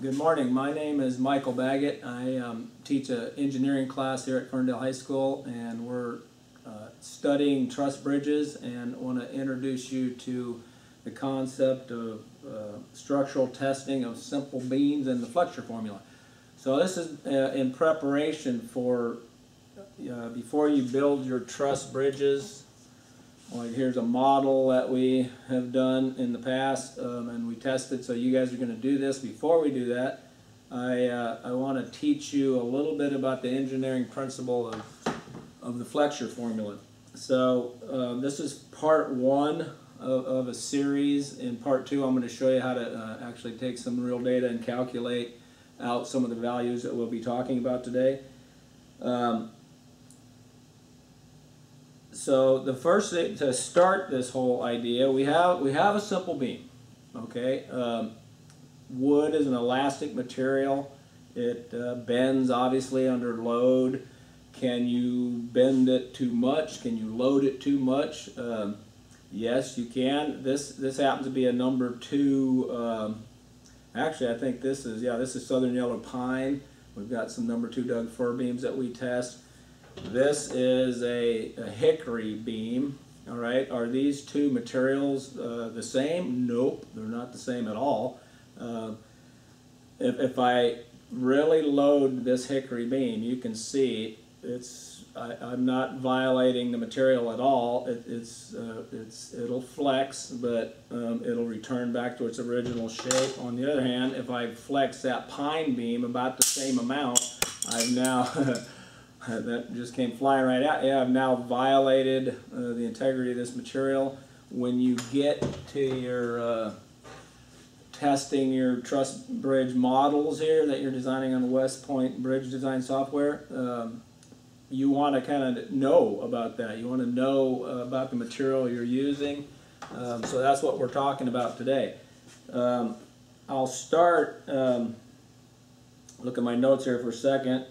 Good morning. My name is Michael Baggot. I teach an engineering class here at Ferndale High School, and we're studying truss bridges, and want to introduce you to the concept of structural testing of simple beams and the flexure formula. So this is in preparation for before you build your truss bridges. Like here's a model that we have done in the past, and we tested, so you guys are going to do this. Before we do that, I want to teach you a little bit about the engineering principle of the flexure formula. So this is part one of a series. In part two, I'm going to show you how to actually take some real data and calculate out some of the values that we'll be talking about today. So the first thing to start this whole idea, we have a simple beam. Okay, wood is an elastic material. It bends obviously under load. Can you bend it too much? Can you load it too much? Yes, you can. This happens to be a number 2. Actually, I think this is southern yellow pine. We've got some number 2 Doug fir beams that we test. This is a hickory beam. All right, are these two materials the same? Nope, they're not the same at all. If I really load this hickory beam, you can see I'm not violating the material at all. It'll flex, but it'll return back to its original shape. On the other hand, if I flex that pine beam about the same amount, I've now that just came flying right out. Yeah, I've now violated the integrity of this material. When you get to your testing your truss bridge models here that you're designing on the West Point bridge design software, you want to kind of know about that. You want to know about the material you're using. So that's what we're talking about today. I'll start, look at my notes here for a second.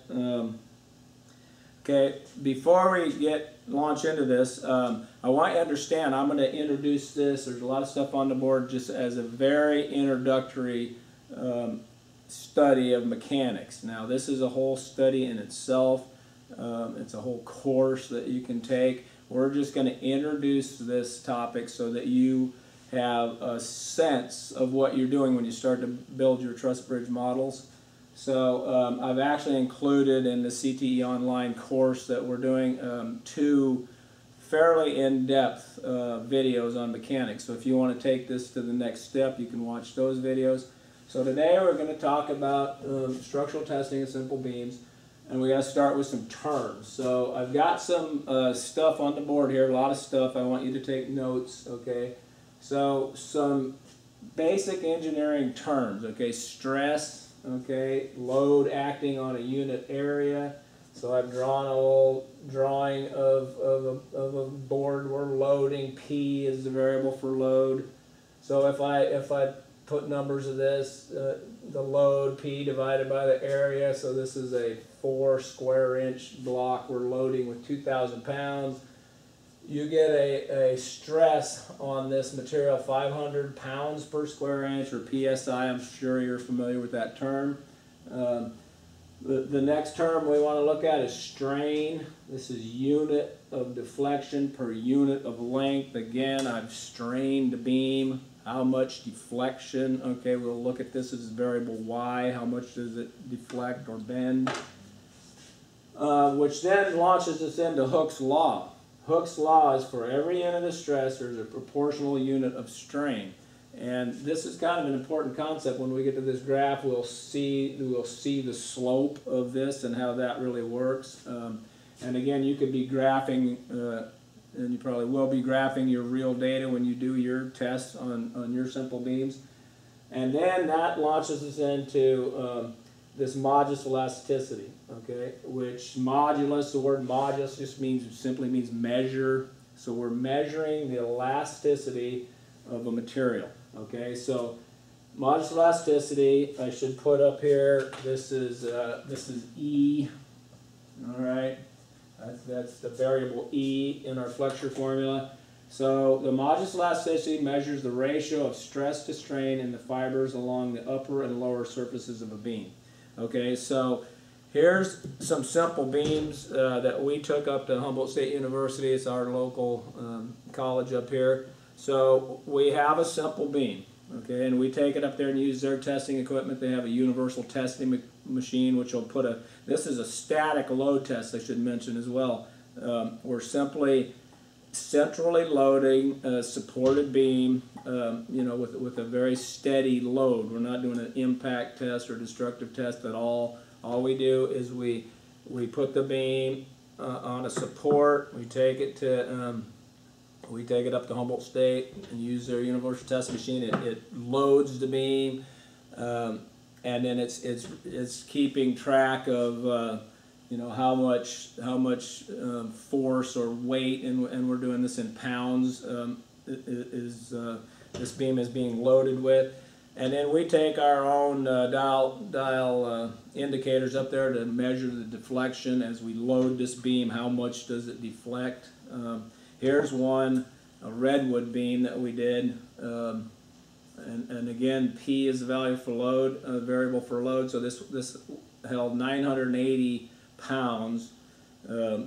Okay, before we launch into this, I want you to understand I'm going to introduce this. There's a lot of stuff on the board just as a very introductory study of mechanics. Now this is a whole study in itself. It's a whole course that you can take. We're just going to introduce this topic so that you have a sense of what you're doing when you start to build your truss bridge models. So I've actually included in the CTE Online course that we're doing 2 fairly in-depth videos on mechanics. So if you want to take this to the next step, you can watch those videos. So today we're going to talk about structural testing of simple beams, and we got to start with some terms. So I've got some stuff on the board here, a lot of stuff. I want you to take notes, okay? So some basic engineering terms, okay? Stress. Okay, load acting on a unit area. So I've drawn a little drawing of a board we're loading. P is the variable for load. So if I put numbers of this, the load P divided by the area. So this is a 4 square inch block we're loading with 2,000 pounds. You get a stress on this material 500 pounds per square inch, or PSI. I'm sure you're familiar with that term. The next term we want to look at is strain. This is unit of deflection per unit of length. Again, I've strained the beam. How much deflection? Okay, we'll look at this as variable Y. How much does it deflect or bend? Which then launches us into Hooke's law. Hooke's law is for every unit of stress, there's a proportional unit of strain. And this is kind of an important concept. When we get to this graph, we'll see the slope of this and how that really works. And again, you could be graphing, and you probably will be graphing your real data when you do your tests on your simple beams. And then that launches us into this modulus elasticity, okay, which modulus, the word modulus just simply means measure. So we're measuring the elasticity of a material, okay. So modulus elasticity, I should put up here, this is E, all right. That's the variable E in our flexure formula. So the modulus elasticity measures the ratio of stress to strain in the fibers along the upper and lower surfaces of a beam. Okay, so here's some simple beams that we took up to Humboldt State University. It's our local college up here. So we have a simple beam, okay, and we take it up there and use their testing equipment. They have a universal testing machine, which will put this is a static load test, I should mention as well. We're simply centrally loading a supported beam, with a very steady load. We're not doing an impact test or destructive test at all. All we do is we put the beam on a support. We take it up to Humboldt State and use their universal test machine. It loads the beam, and then it's keeping track of how much force or weight, and we're doing this in pounds, this beam is being loaded with. And then we take our own dial indicators up there to measure the deflection as we load this beam. How much does it deflect? Here's one, a redwood beam that we did. And again, P is the value for load, variable for load. So this held 980 pounds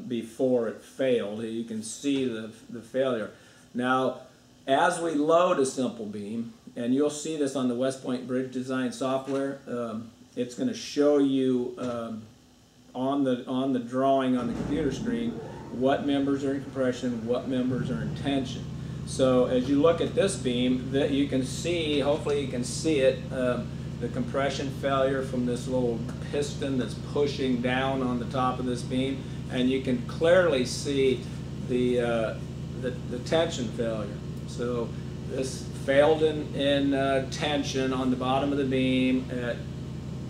before it failed. You can see the failure. Now, as we load a simple beam, and you'll see this on the West Point Bridge Design software, it's going to show you on the drawing on the computer screen what members are in compression, what members are in tension. So as you look at this beam, that you can see, hopefully you can see it, the compression failure from this little piston that's pushing down on the top of this beam, and you can clearly see the tension failure. So this failed in tension on the bottom of the beam at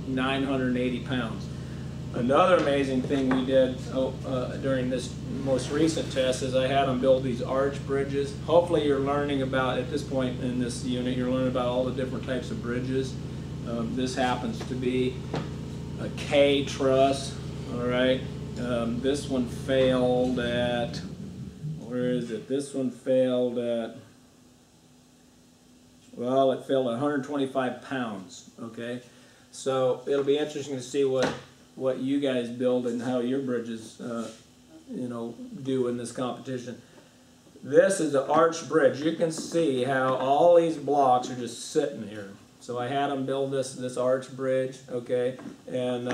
980 pounds. Another amazing thing we did during this most recent test is I had them build these arch bridges. Hopefully you're learning about, at this point in this unit, you're learning about all the different types of bridges. This happens to be a K truss, all right. This one failed at, where is it? This one failed at, well, it failed at 125 pounds, okay? So it'll be interesting to see what you guys build and how your bridges, do in this competition. This is an arch bridge. You can see how all these blocks are just sitting here. So I had them build this arch bridge, okay? And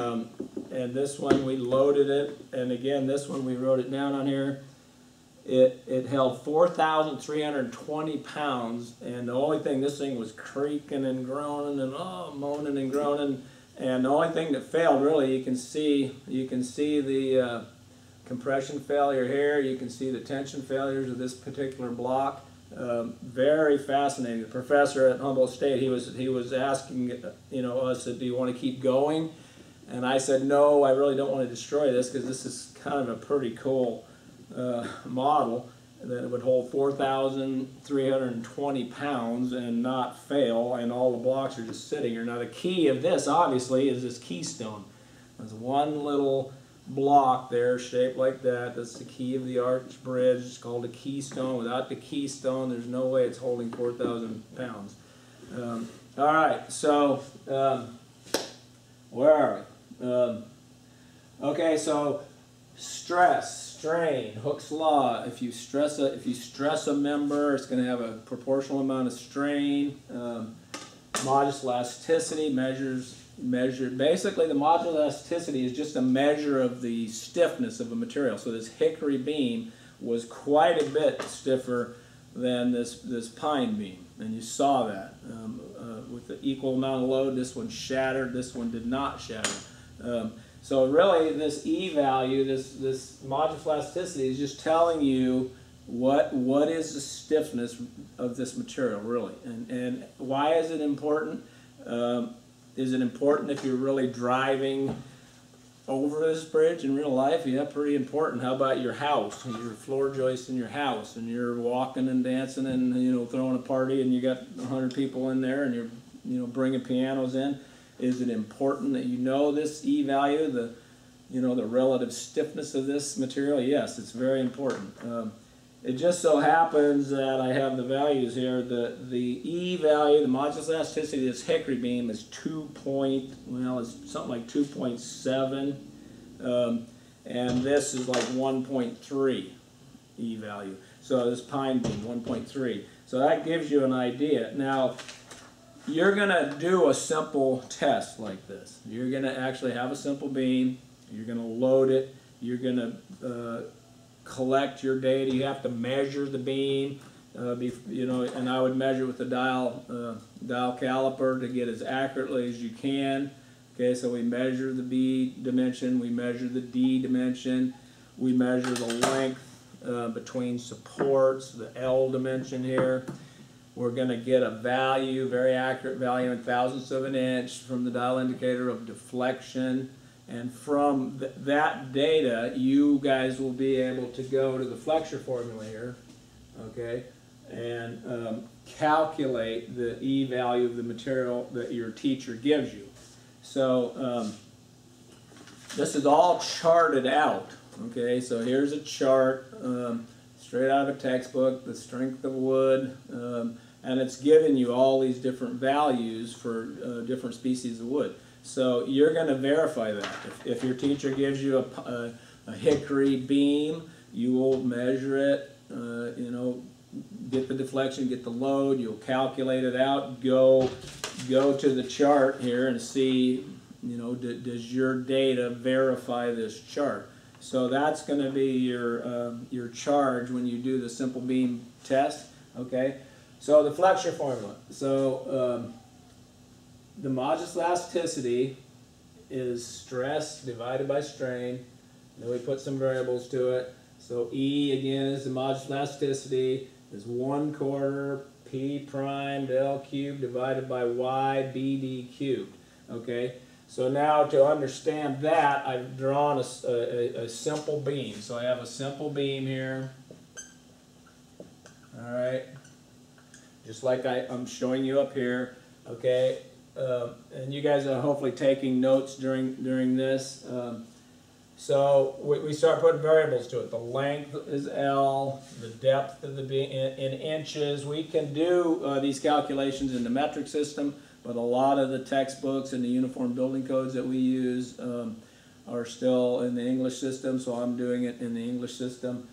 this one we loaded it, and again, this one we wrote it down on here. It held 4,320 pounds, and the only thing, this thing was creaking and groaning and moaning and groaning, and the only thing that failed, really, you can see the compression failure here. You can see the tension failures of this particular block. Very fascinating. The professor at Humboldt State, he was asking us, do you want to keep going? And I said, no, I really don't want to destroy this, because this is kind of a pretty cool model that it would hold 4,320 pounds and not fail, and all the blocks are just sitting here. Now the key of this, obviously, is this keystone. There's one little block there shaped like that. That's the key of the arch bridge. It's called a keystone. Without the keystone, there's no way it's holding 4,000 pounds. All right, so where are we? Okay, so stress, strain, Hooke's law. If you stress a member, it's going to have a proportional amount of strain. Modulus elasticity basically the modulus elasticity is just a measure of the stiffness of a material. So this hickory beam was quite a bit stiffer than this pine beam, and you saw that with the equal amount of load. This one shattered, this one did not shatter. So really, this E value, this modulus elasticity, is just telling you what is the stiffness of this material, really, and why is it important? Is it important if you're really driving over this bridge in real life? Yeah, pretty important. How about your house, your floor joists in your house, and you're walking and dancing and throwing a party, and you got 100 people in there, and you're bringing pianos in? Is it important that you know this E value, the relative stiffness of this material? Yes, it's very important. it just so happens that I have the values here. The E value, the modulus elasticity of this hickory beam is it's something like 2.7, and this is like 1.3 E value. So this pine beam, 1.3. So that gives you an idea. Now, you're going to do a simple test like this. You're going to actually have a simple beam. You're going to load it. You're going to collect your data. You have to measure the beam, and I would measure with the dial caliper to get as accurately as you can. Okay, so we measure the B dimension, we measure the D dimension, we measure the length between supports, the L dimension here. We're going to get a value, very accurate value in thousandths of an inch from the dial indicator of deflection. And from that data, you guys will be able to go to the flexure formula here, okay, and calculate the E value of the material that your teacher gives you. So this is all charted out, okay, so here's a chart straight out of a textbook, the strength of wood, and it's giving you all these different values for different species of wood. So you're going to verify that. If your teacher gives you a hickory beam, you will measure it, get the deflection, get the load, you'll calculate it out, go to the chart here and see, does your data verify this chart? So that's going to be your charge when you do the simple beam test, okay? So the flexure formula. So the modulus elasticity is stress divided by strain. Then we put some variables to it. So E, again, is the modulus elasticity, is 1/4 P prime L cubed divided by Y BD cubed. Okay? So now to understand that, I've drawn a simple beam. So I have a simple beam here. All right? Just like I'm showing you up here. Okay? And you guys are hopefully taking notes during this. So we start putting variables to it. The length is L, the depth of the beam in inches. We can do these calculations in the metric system, but a lot of the textbooks and the uniform building codes that we use are still in the English system, so I'm doing it in the English system.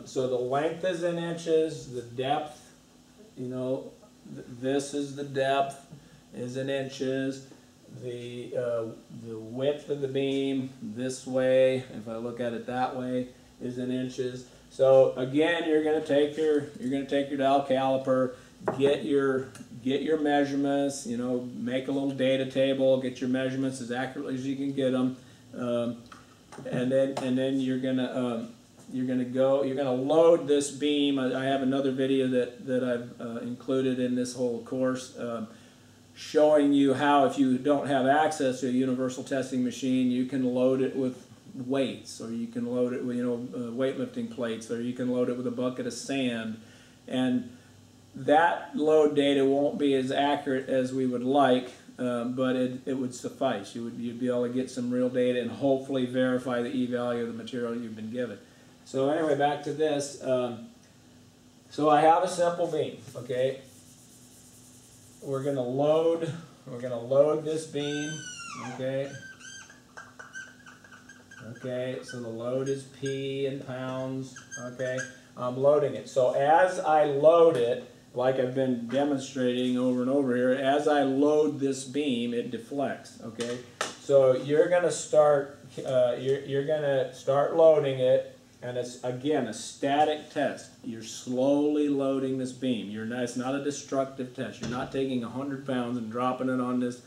So the length is in inches, the depth, this is the depth, is in inches. The width of the beam this way, if I look at it that way, is in inches. So again, you're going to take your dial caliper, get your measurements. Make a little data table, get your measurements as accurately as you can get them, and then you're gonna load this beam. I have another video that I've included in this whole course. Showing you how, if you don't have access to a universal testing machine, you can load it with weights, or you can load it with weightlifting plates, or you can load it with a bucket of sand, and that load data won't be as accurate as we would like, but it would suffice. You'd be able to get some real data and hopefully verify the E value of the material you've been given. So anyway, back to this. So I have a simple beam, okay. We're going to load this beam, okay. Okay, so the load is P in pounds, okay. I'm loading it. So as I load it, like I've been demonstrating over and over here, as I load this beam, it deflects, okay. So you're going to start loading it. And it's, again, a static test. You're slowly loading this beam. It's not a destructive test. You're not taking 100 pounds and dropping it on this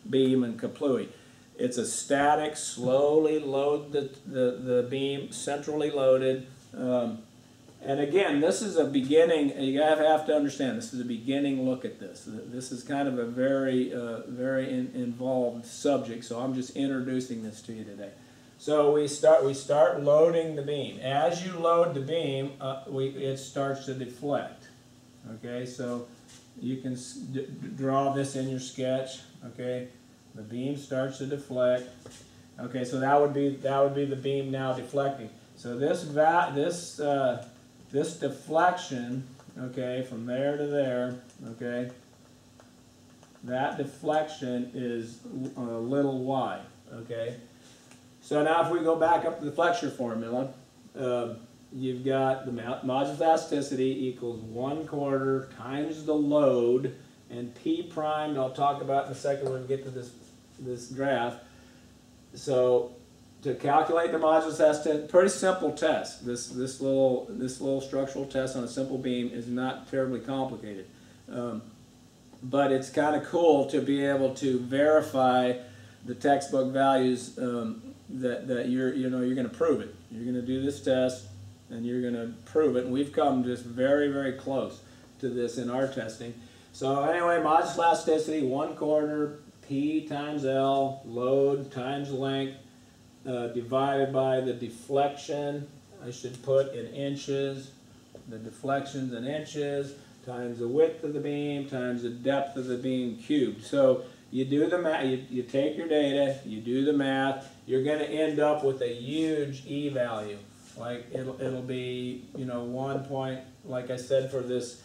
beam and kaplooey. It's a static, slowly load the beam, centrally loaded. And again, this is a beginning. You have to understand, this is a beginning look at this. This is kind of a very involved subject, so I'm just introducing this to you today. So we start loading the beam. As you load the beam, it starts to deflect. Okay, so you can draw this in your sketch. Okay, the beam starts to deflect. Okay, so that would be the beam now deflecting. So this this deflection, okay, from there to there, okay, that deflection is little y, okay. So now if we go back up to the flexure formula, you've got the modulus elasticity equals 1/4 times the load, and P primed I'll talk about in a second when we get to this graph. So to calculate the modulus elasticity, pretty simple test. This little structural test on a simple beam is not terribly complicated, but it's kind of cool to be able to verify the textbook values that you're going to prove it. You're going to do this test and you're going to prove it. And we've come just very, very close to this in our testing. So anyway, modulus elasticity 1/4 P times L, load times length, divided by the deflection, I should put in inches, the deflections in inches, times the width of the beam, times the depth of the beam cubed. So you do the math, you take your data, you do the math, you're going to end up with a huge E value. Like it'll be, you know, 1 point, like I said, for this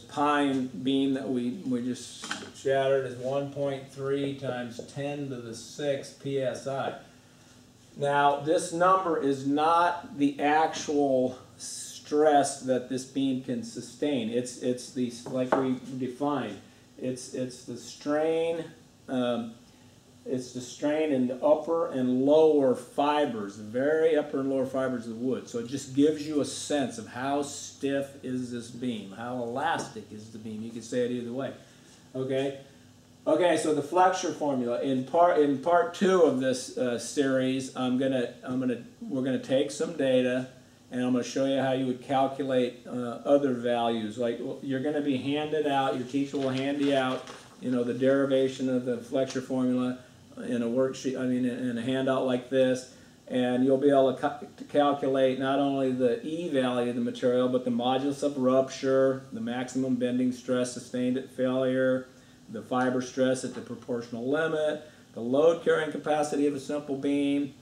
pine beam that we just shattered is 1.3 times 10 to the 6 psi. Now this number is not the actual stress that this beam can sustain. It's the, like we defined, it's the strain. It's the strain in the upper and lower fibers, the very upper and lower fibers of the wood. So it just gives you a sense of how stiff is this beam, how elastic is the beam. You can say it either way. Okay. Okay. So the flexure formula in part 2 of this series, we're gonna take some data, and I'm gonna show you how you would calculate other values. Like you're gonna be handed out. Your teacher will hand you out, you know, the derivation of the flexure formula in a worksheet, in a handout like this, and you'll be able to calculate not only the E value of the material, but the modulus of rupture, the maximum bending stress sustained at failure, the fiber stress at the proportional limit, the load carrying capacity of a simple beam,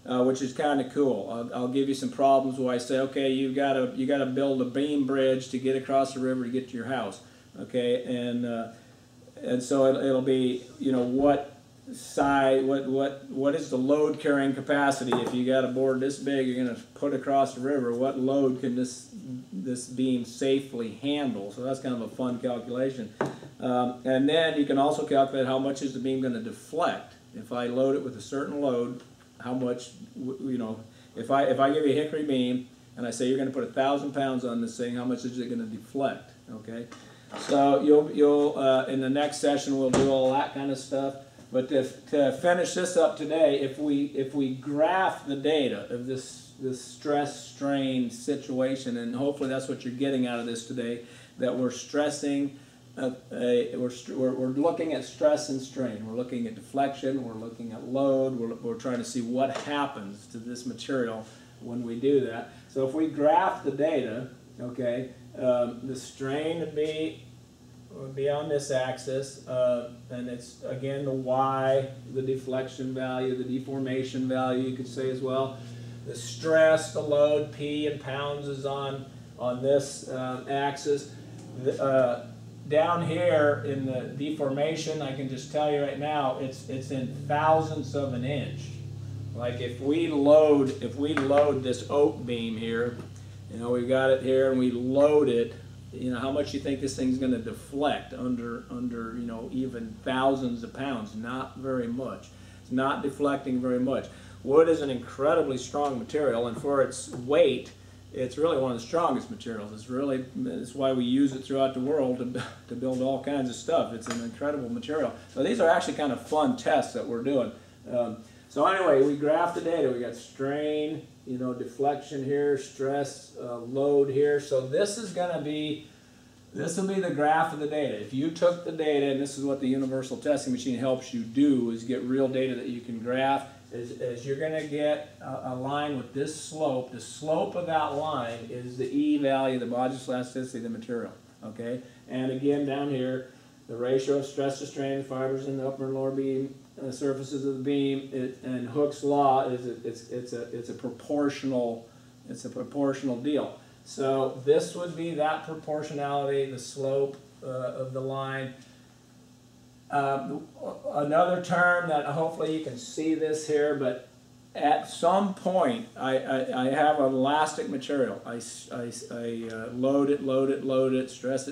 which is kind of cool. I'll give you some problems where I say, okay, you got to build a beam bridge to get across the river to get to your house, okay, and so it'll be, you know, what size, what is the load carrying capacity? If you got a board this big you're going to put across the river, what load can this beam safely handle? So that's kind of a fun calculation. And then you can also calculate how much is the beam going to deflect. If I load it with a certain load, how much, you know, if I give you a hickory beam and I say you're going to put 1,000 pounds on this thing, how much is it going to deflect? Okay. So you'll in the next session we'll do all that kind of stuff. But to finish this up today, if we graph the data of this stress strain situation, and hopefully that's what you're getting out of this today, that we're stressing, we're looking at stress and strain. We're looking at deflection. We're looking at load. We're trying to see what happens to this material when we do that. So if we graph the data, okay, the strain would be on this axis, and it's again the Y, the deflection value, the deformation value, you could say as well. The stress, the load, P in pounds, is on this axis. Down here in the deformation, I can just tell you right now, it's in thousandths of an inch. Like if we load this oak beam here, you know, we've got it here and we load it, you know, how much you think this thing's going to deflect under you know, even thousands of pounds? Not very much. It's not deflecting very much. Wood is an incredibly strong material, and for its weight, it's really one of the strongest materials. It's why we use it throughout the world to build all kinds of stuff. It's an incredible material. So these are actually kind of fun tests that we're doing. So anyway, we graphed the data. We got strain, you know, deflection here, stress, load here. So this will be the graph of the data. If you took the data, and this is what the universal testing machine helps you do, is get real data that you can graph, is you're going to get a line with this slope. The slope of that line is the E value, the modulus elasticity of the material. Okay? And again, down here, the ratio of stress to strain the fibers in the upper and lower beam surfaces of the beam, and Hooke's law is it's a proportional deal. So this would be that proportionality, the slope of the line. Another term that hopefully you can see this here, but at some point I have an elastic material. I load it, stress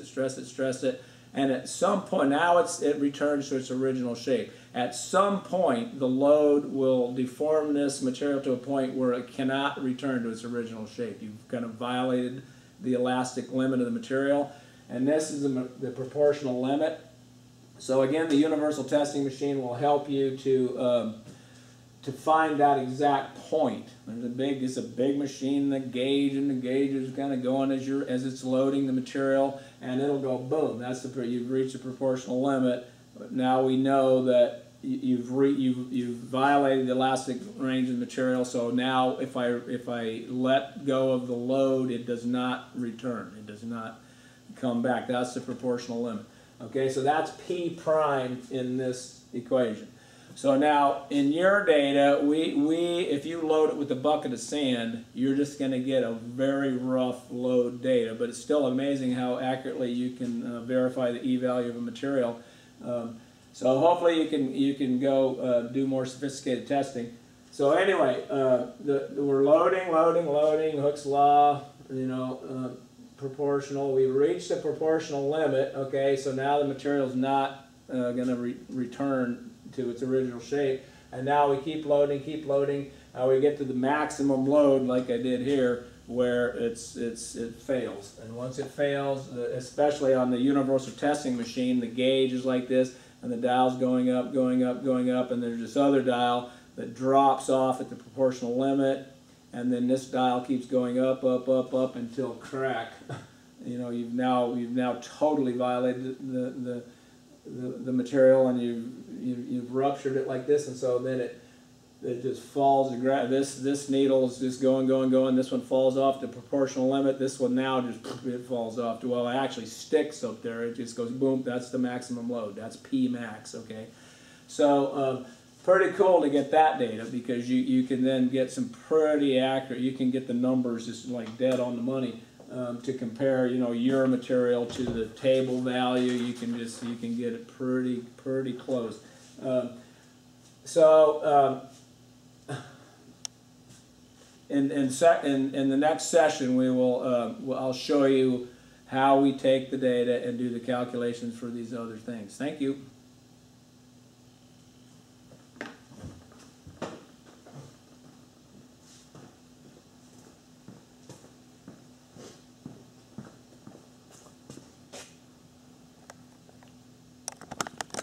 it, and at some point, now it returns to its original shape. At some point, the load will deform this material to a point where it cannot return to its original shape. You've kind of violated the elastic limit of the material, and this is the proportional limit. So again, the universal testing machine will help you to find that exact point. It's a big machine, the gauge is kind of going as it's loading the material, and it'll go boom. You've reached the proportional limit. But now we know that you've violated the elastic range of the material. So now if I let go of the load, it does not return. It does not come back. That's the proportional limit. Okay, so that's P prime in this equation. So now in your data, if you load it with a bucket of sand, you're just going to get a very rough load data, but it's still amazing how accurately you can verify the E-value of a material. So hopefully you can go do more sophisticated testing. So anyway, we're loading, Hooke's law, proportional. We reached the proportional limit. Okay, so now the material is not going to return to its original shape, and now we keep loading. We get to the maximum load, like I did here, where it fails. And once it fails, especially on the universal testing machine, the gauge is like this, and the dial's going up, and there's this other dial that drops off at the proportional limit, and then this dial keeps going up until crack. You've now totally violated the material, and you've ruptured it like this, and so then it just falls. This needle is just going. This one falls off the proportional limit. This one now it falls off. Well, it actually sticks up there. It just goes boom. That's the maximum load. That's P max. Okay, so pretty cool to get that data, because you can then get some pretty accurate. You can get the numbers just like dead on the money. To compare, your material to the table value, you can get it pretty close. In the next session, I'll show you how we take the data and do the calculations for these other things. Thank you.